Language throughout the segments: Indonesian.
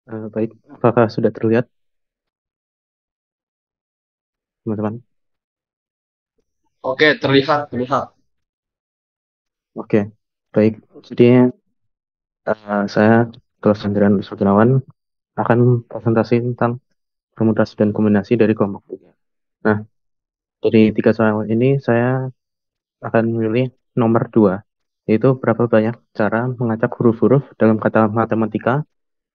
Baik, apakah sudah terlihat, teman-teman? Oke, terlihat, terlihat. Oke, baik. Jadi, saya, Kelas Andrian Wisnuawan, akan presentasi tentang permutasi dan kombinasi dari kelompok tiga. Nah, dari tiga soal ini, saya akan memilih nomor dua, yaitu berapa banyak cara mengacak huruf-huruf dalam kata matematika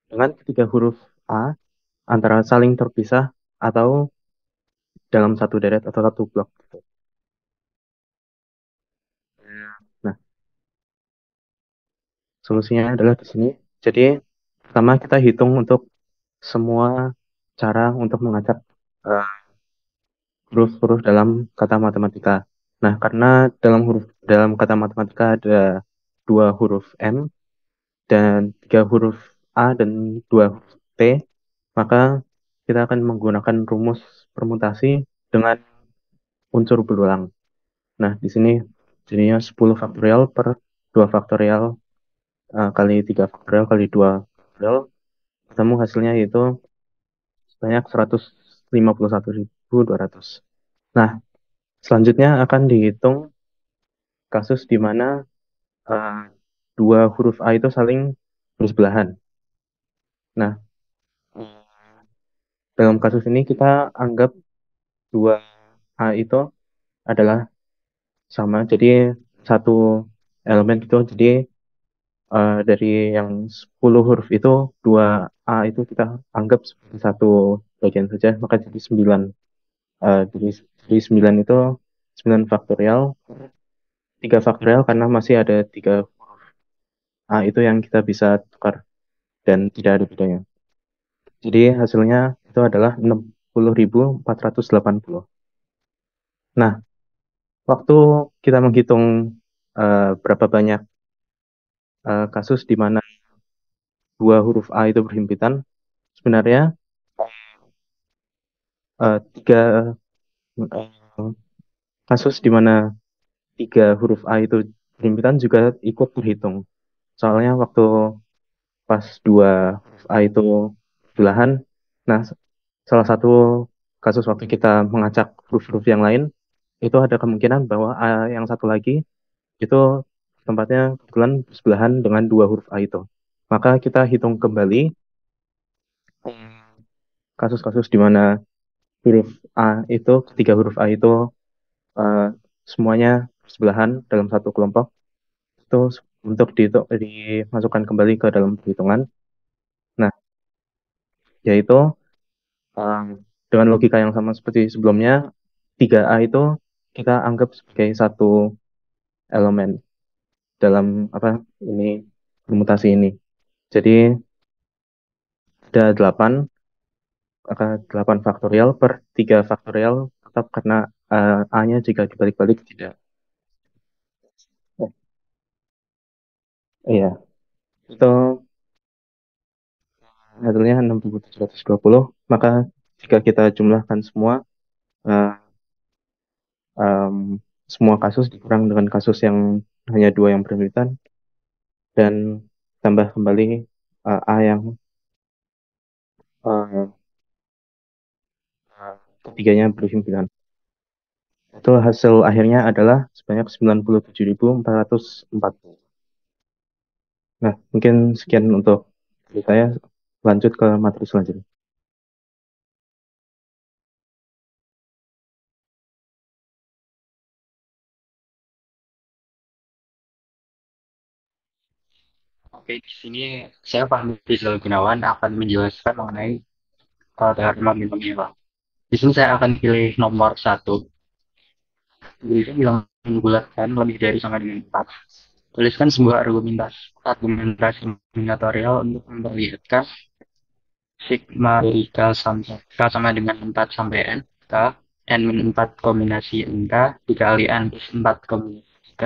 dengan ketiga huruf A antara saling terpisah atau dalam satu deret atau satu blok. Nah, solusinya adalah di sini. Jadi, pertama kita hitung untuk semua cara untuk mengacak eh, huruf-huruf dalam kata matematika. Nah, karena dalam kata matematika ada dua huruf M dan tiga huruf A dan dua huruf T, maka kita akan menggunakan rumus permutasi dengan unsur berulang. Nah, di sini jadinya 10 faktorial per 2 faktorial kali 3 faktorial kali 2 faktorial. Ketemu hasilnya yaitu sebanyak 151.200. Nah, selanjutnya akan dihitung kasus di mana eh, dua huruf A itu saling bersebelahan. Nah, dalam kasus ini kita anggap dua A itu adalah sama. Jadi satu elemen itu. Jadi dari yang 10 huruf itu, dua A itu kita anggap sebagai satu bagian saja. Maka jadi 9. Jadi 9 itu 9 faktorial. 3 faktorial karena masih ada 3 A itu yang kita bisa tukar dan tidak ada bedanya. Jadi hasilnya itu adalah 60.480. Nah, waktu kita menghitung berapa banyak kasus di mana dua huruf A itu berhimpitan, sebenarnya tiga kasus di mana tiga huruf A itu berhimpitan juga ikut terhitung. Soalnya waktu pas dua huruf A itu belahan, nah salah satu kasus waktu kita mengacak huruf-huruf yang lain, itu ada kemungkinan bahwa A yang satu lagi itu tempatnya kebetulan sebelahan dengan dua huruf A itu. Maka kita hitung kembali kasus-kasus di mana huruf A itu, ketiga huruf A itu eh, semuanya sebelahan dalam satu kelompok, itu untuk dimasukkan kembali ke dalam perhitungan. Nah, yaitu eh, dengan logika yang sama seperti sebelumnya, tiga a itu kita anggap sebagai satu elemen dalam apa ini permutasi ini. Jadi ada 8, maka 8 faktorial per 3 faktorial tetap karena A-nya jika dibalik-balik tidak. Oh, iya, itu hasilnya 6.720. Maka jika kita jumlahkan semua, eh, em, semua kasus dikurang dengan kasus yang hanya dua yang berhimpitan dan tambah kembali A yang eh, ketiganya berhimpitan. Itu hasil akhirnya adalah sebanyak 97.440. Nah, mungkin sekian untuk dari saya. Lanjut ke materi selanjutnya. Oke, di sini saya Fahmi Rizal Gunawan akan menjelaskan mengenai teorema binomial. Di sini saya akan pilih nomor satu. Jadi bilang membulatkan lebih dari sama dengan 4. Tuliskan sebuah argumentasi kombinatorial untuk memperlihatkan sigma dari K sampai K sama dengan 4 sampai N. K, N min 4 kombinasi N K dikali N plus 4 kombinasi K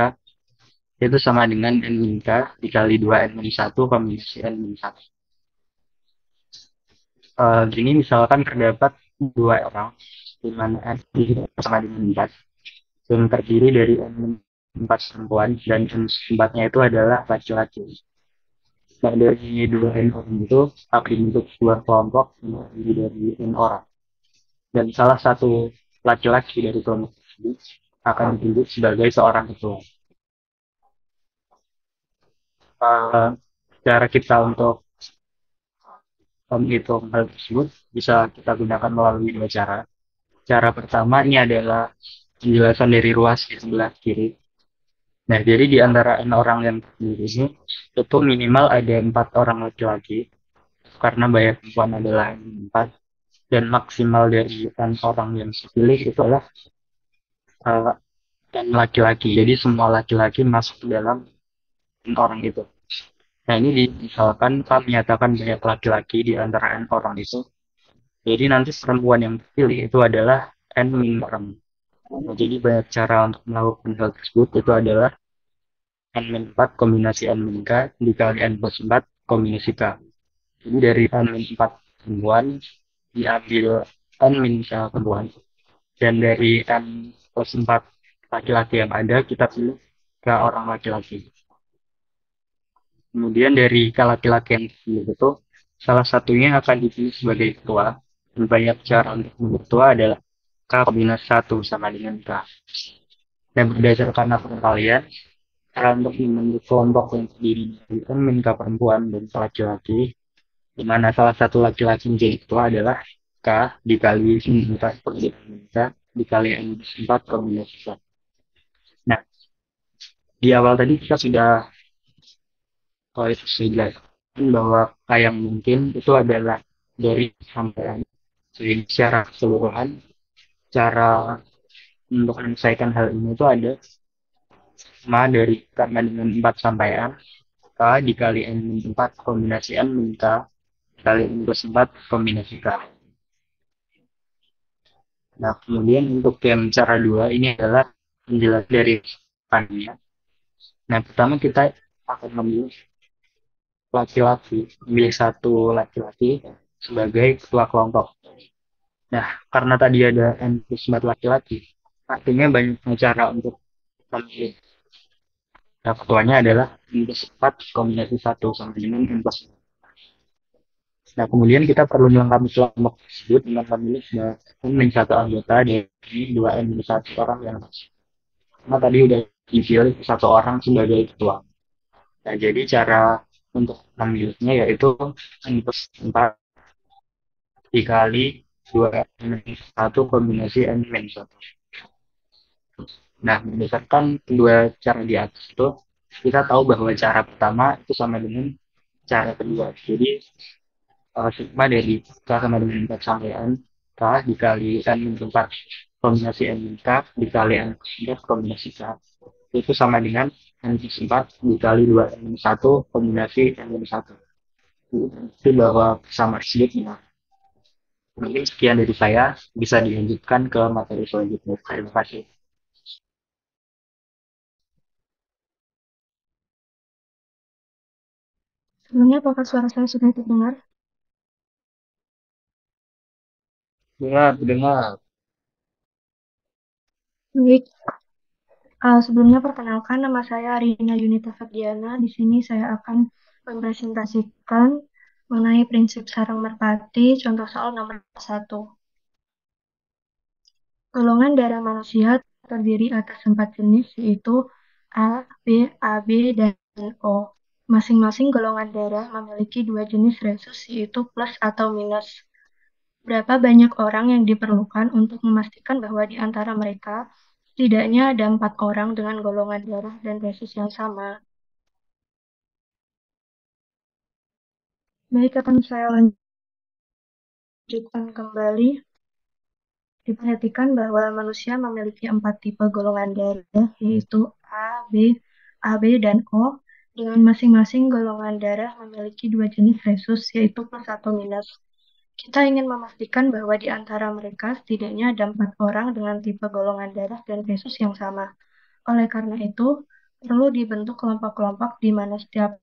itu sama dengan N min K dikali 2 N min 1 kombinasi N min 1. Gini misalkan terdapat dua orang di mana N sama dengan 4 yang terdiri dari N min 4 perempuan dan N 4-nya itu adalah laki-laki. Nah, dari dua N orang itu akan dibentuk sebuah kelompok yang terdiri dari N orang. Dan salah satu laki-laki dari kelompok tersebut akan ditunjuk sebagai seorang ketua. Uh, Cara kita untuk menghitung hal tersebut bisa kita gunakan melalui dua cara. Cara pertama ini adalah penjelasan dari ruas di sebelah kiri. Nah, jadi di antara N orang yang terpilih ini, itu minimal ada 4 orang laki-laki, karena banyak perempuan adalah 4, dan maksimal dari N orang yang terpilih itu adalah uh, N laki-laki. Jadi semua laki-laki masuk ke dalam N orang itu. Nah, ini misalkan kita menyatakan banyak laki-laki di antara N orang itu, jadi nanti perempuan yang terpilih itu adalah N min orang. Nah, jadi banyak cara untuk melakukan hal tersebut itu adalah N min 4 kombinasi N min K dikali N plus 4 kombinasi K. Jadi dari N min 4 perempuan diambil N min K perempuan. Dan dari N plus 4 laki-laki yang ada kita pilih ke orang laki-laki. Kemudian dari K laki-laki yang dipilih itu salah satunya akan dipilih sebagai ketua. Dan banyak cara untuk menjadi ketua adalah K kombinasi 1 sama dengan K. Dan berdasarkan laporan kalian, cara untuk membentuk kelompok yang terdiri dari minta perempuan dan laki-laki, di mana salah satu laki-laki menjadi ketua adalah K dikali minta minta dikali N 4 kombinasi K. Nah, di awal tadi kita sudah itu sudah bahwa K yang mungkin itu adalah dari sampaian. Jadi secara keseluruhan, cara untuk menyelesaikan hal ini itu ada sama dari karena dengan 4 sampaian K dikali N min 4 kombinasi N min K kali N plus 4 kombinasi K. Nah, kemudian untuk yang cara dua ini adalah menjelaskan dari pannya. Nah, pertama kita akan memilih laki-laki, memilih satu laki-laki sebagai ketua kelompok. Nah, karena tadi ada N plus 4 laki-laki, artinya banyak cara untuk memilih. Nah, ketuanya adalah N plus 4 kombinasi 1 sama dengan N plus 4. Nah, kemudian kita perlu melengkapi kelompok tersebut dengan memilih satu anggota dari dua N minus satu orang yang masuk. Karena tadi udah dipilih satu orang sebagai ketua. Nah, jadi cara untuk memilihnya yaitu N plus 4 dikali dua N minus satu kombinasi N minus satu. Nah, berdasarkan kedua cara di atas itu, kita tahu bahwa cara pertama itu sama dengan cara kedua. Jadi sigma dari K sama dengan 4 sampai N, K dikali N min 4 kombinasi N min K dikali N plus kombinasi K. Itu sama dengan N plus 4 dikali 2 N min 1 kombinasi N min 1. Itu bahwa sama tersebut ya. Mungkin sekian dari saya, bisa dilanjutkan ke materi selanjutnya. Terima kasih. Sebelumnya apakah suara saya sudah terdengar? Dengar, dengar. Baik, sebelumnya perkenalkan nama saya Rina Yunita Ferdiana. Di sini saya akan mempresentasikan mengenai prinsip sarang merpati, contoh soal nomor 1. Golongan darah manusia terdiri atas 4 jenis, yaitu A, B, AB, dan O. Masing-masing golongan darah memiliki 2 jenis resus, yaitu plus atau minus. Berapa banyak orang yang diperlukan untuk memastikan bahwa di antara mereka setidaknya ada 4 orang dengan golongan darah dan resus yang sama? Baik, akan saya lanjutkan kembali. Diperhatikan bahwa manusia memiliki 4 tipe golongan darah, yaitu A, B, AB, dan O, dengan masing-masing golongan darah memiliki 2 jenis resus, yaitu plus atau minus. Kita ingin memastikan bahwa di antara mereka setidaknya ada 4 orang dengan tipe golongan darah dan resus yang sama. Oleh karena itu, perlu dibentuk kelompok-kelompok di mana setiap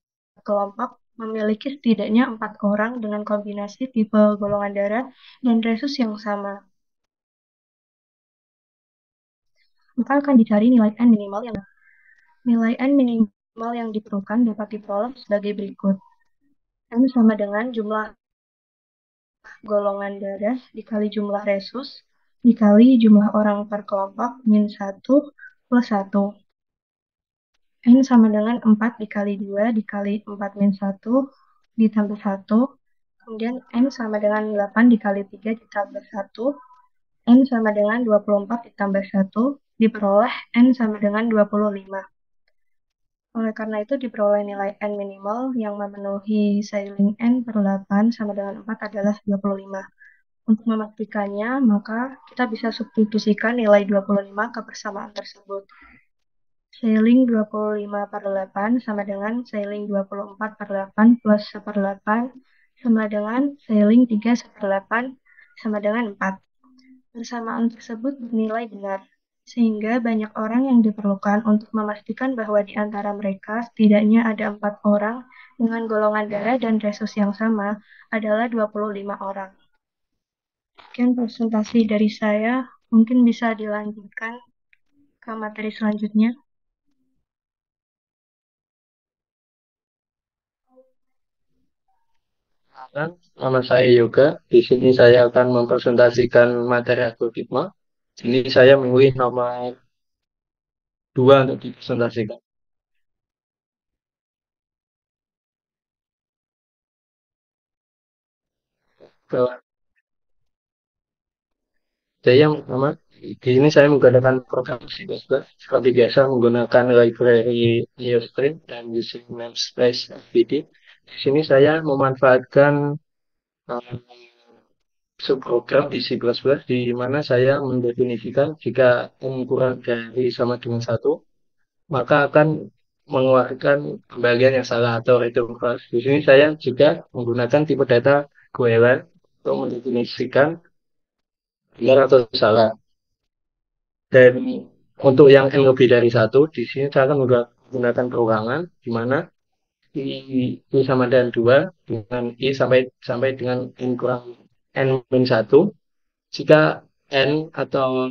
kelompok memiliki setidaknya 4 orang dengan kombinasi tipe golongan darah dan resus yang sama. Maka akan dicari nilai N minimal yang diperlukan dapat diperoleh sebagai berikut. N sama dengan jumlah golongan darah dikali jumlah resus dikali jumlah orang per kelompok min 1 plus 1. N sama dengan 4 dikali 2 dikali 4 min 1 ditambah 1. Kemudian N sama dengan 8 dikali 3 ditambah 1. N sama dengan 24 ditambah 1. Diperoleh N sama dengan 25. Oleh karena itu diperoleh nilai N minimal yang memenuhi sailing N per 8 sama dengan 4 adalah 25. Untuk memastikannya, maka kita bisa substitusikan nilai 25 ke persamaan tersebut. Sailing 25 per 8 sama dengan sailing 24 per 8 plus 1 per 8 sama dengan sailing 3 per 8 sama dengan 4. Persamaan tersebut bernilai benar, sehingga banyak orang yang diperlukan untuk memastikan bahwa di antara mereka setidaknya ada 4 orang dengan golongan darah dan resus yang sama adalah 25 orang. Sekian presentasi dari saya, mungkin bisa dilanjutkan ke materi selanjutnya. Dan nama saya Yoga. Di sini saya akan mempresentasikan materi algoritma. Ini saya memilih nomor 2 untuk dipresentasikan. Bahwa saya yang pertama, di sini saya menggunakan program C++. Seperti biasa menggunakan library Neostring dan using namespace fvd. Di sini saya memanfaatkan eh, subprogram di C++ di mana saya mendefinisikan jika n kurang dari sama dengan 1, maka akan mengeluarkan pembagian yang salah atau return false. Di sini saya juga menggunakan tipe data equivalent untuk mendefinisikan benar atau salah. Dan untuk yang n lebih dari 1, di sini saya akan menggunakan perulangan di mana i sama dengan 2 dengan i sampai sampai dengan n kurang n min 1. Jika n atau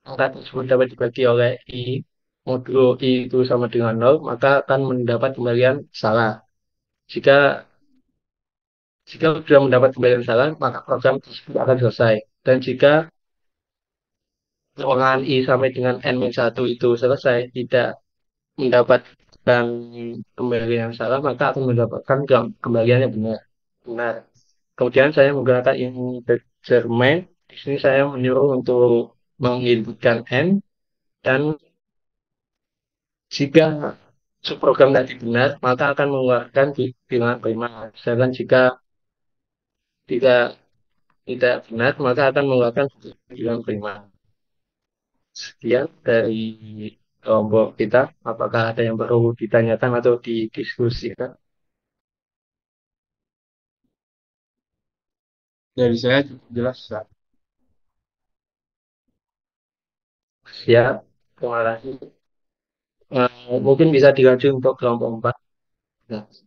angka tersebut dapat dibagi oleh i modulo i itu sama dengan 0, maka akan mendapat kembalian salah. Jika jika sudah mendapat kembalian salah, maka program tersebut akan selesai. Dan jika ruangan i sampai dengan n-1 itu selesai, tidak mendapatkan kembalian yang salah, maka akan mendapatkan kembalian yang benar. Benar. Kemudian saya menggunakan integer main. Di sini saya menyuruh untuk menginputkan n, dan jika subprogram tadi benar, maka akan mengeluarkan bilangan prima. Sedangkan jika tidak tidak benar, maka akan mengeluarkan bilangan prima. Sekian dari kelompok kita. Apakah ada yang perlu ditanyakan atau didiskusikan? Dari saya jelas. Siap. Terima kasih. Mungkin bisa dilanjut untuk kelompok 4. Nah.